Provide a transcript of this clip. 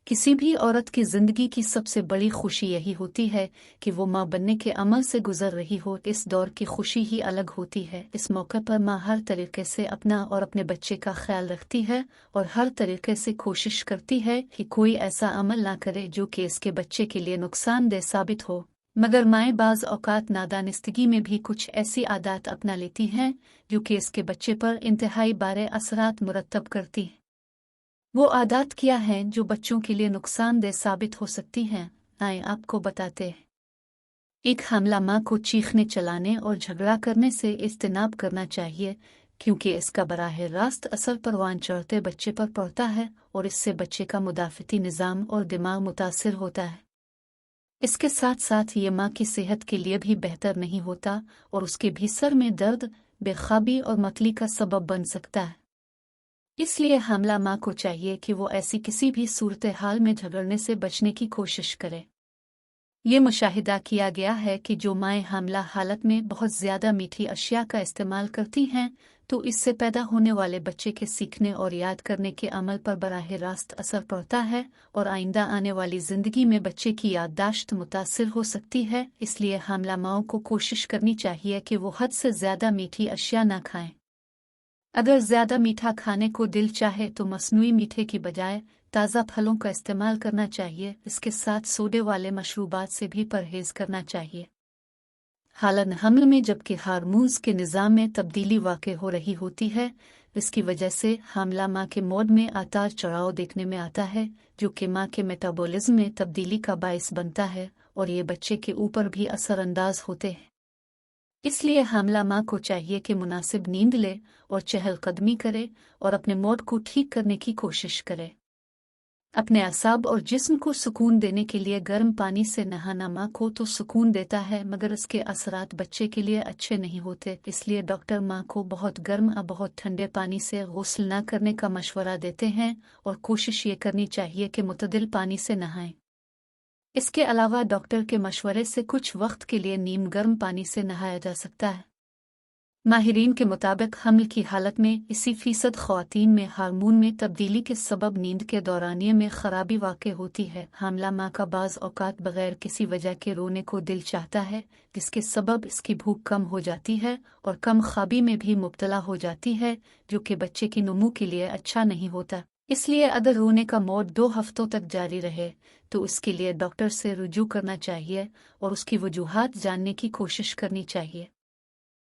किसी भी औरत की जिंदगी की सबसे बड़ी खुशी यही होती है कि वो माँ बनने के अमल से गुजर रही हो। इस दौर की खुशी ही अलग होती है। इस मौके पर माँ हर तरीके से अपना और अपने बच्चे का ख्याल रखती है और हर तरीके से कोशिश करती है कि कोई ऐसा अमल ना करे जो कि इसके बच्चे के लिए नुकसानदेह साबित हो। मगर माएँ बाज़ औक़ात नादानिस्तगी में भी कुछ ऐसी आदत अपना लेती हैं जो कि इसके बच्चे पर इंतहाई बारे असरात मुरतब करती हैं। वो आदत क्या हैं जो बच्चों के लिए नुकसानदेह साबित हो सकती हैं? आइए आपको बताते हैं। एक हमला माँ को चीखने, चलाने और झगड़ा करने से इज्तनाब करना चाहिए, क्योंकि इसका बराह रास्त असर परवान चढ़ते बच्चे पर पड़ता है और इससे बच्चे का मुदाफ़ती निज़ाम और दिमाग मुतासिर होता है। इसके साथ साथ ये माँ की सेहत के लिए भी बेहतर नहीं होता और उसके भी सर में दर्द, बेख्वाबी और मतली का सबब बन सकता है। इसलिए हमला माँ को चाहिए कि वो ऐसी किसी भी सूरत हाल में झगड़ने से बचने की कोशिश करे। ये मुशाहिदा किया गया है कि जो माएँ हमला हालत में बहुत ज़्यादा मीठी अशिया का इस्तेमाल करती हैं तो इससे पैदा होने वाले बच्चे के सीखने और याद करने के अमल पर बराह रास्त असर पड़ता है और आइंदा आने वाली ज़िंदगी में बच्चे की याददाश्त मुतासिर हो सकती है। इसलिए हमला माओं को कोशिश करनी चाहिए कि वो हद से ज़्यादा मीठी अशिया ना खाएं। अगर ज़्यादा मीठा खाने को दिल चाहे तो मसनूई मीठे की बजाय ताज़ा फलों का इस्तेमाल करना चाहिए। इसके साथ सोडे वाले मशरूबात से भी परहेज़ करना चाहिए। हालन हमल में जबकि हार्मोन्स के निज़ाम में तब्दीली वाक़ई हो रही होती है, इसकी वजह से हामला माँ के मोड में आतार चढ़ाव देखने में आता है, जो कि माँ के मेटाबॉलिज्म में तब्दीली का बायस बनता है और ये बच्चे के ऊपर भी असरअंदाज होते हैं। इसलिए हामला माँ को चाहिए कि मुनासिब नींद ले और चहलकदमी करे और अपने मूड को ठीक करने की कोशिश करे। अपने असाब और जिस्म को सुकून देने के लिए गर्म पानी से नहाना माँ को तो सुकून देता है, मगर इसके असरात बच्चे के लिए अच्छे नहीं होते। इसलिए डॉक्टर माँ को बहुत गर्म या बहुत ठंडे पानी से गुस्ल न करने का मशवरा देते हैं और कोशिश ये करनी चाहिए कि मुतदिल पानी से नहाएं। इसके अलावा डॉक्टर के मशवरे से कुछ वक्त के लिए नीम गर्म पानी से नहाया जा सकता है। माहिरीन के मुताबिक हमल की हालत में 80% ख़वातीन में हार्मोन में तब्दीली के सबब नींद के दौरानिये में खराबी वाक़ई होती है। हामला माँ का बाज़ औक़ात बग़ैर किसी वजह के रोने को दिल चाहता है, जिसके सबब इसकी भूख कम हो जाती है और कम ख्वाबी में भी मुब्तला हो जाती है, जो कि बच्चे की नमू के लिए अच्छा नहीं होता। इसलिए अगर रोने का मोड 2 हफ्तों तक जारी रहे तो उसके लिए डॉक्टर से रुजू करना चाहिए और उसकी वजूहात जानने की कोशिश करनी चाहिए।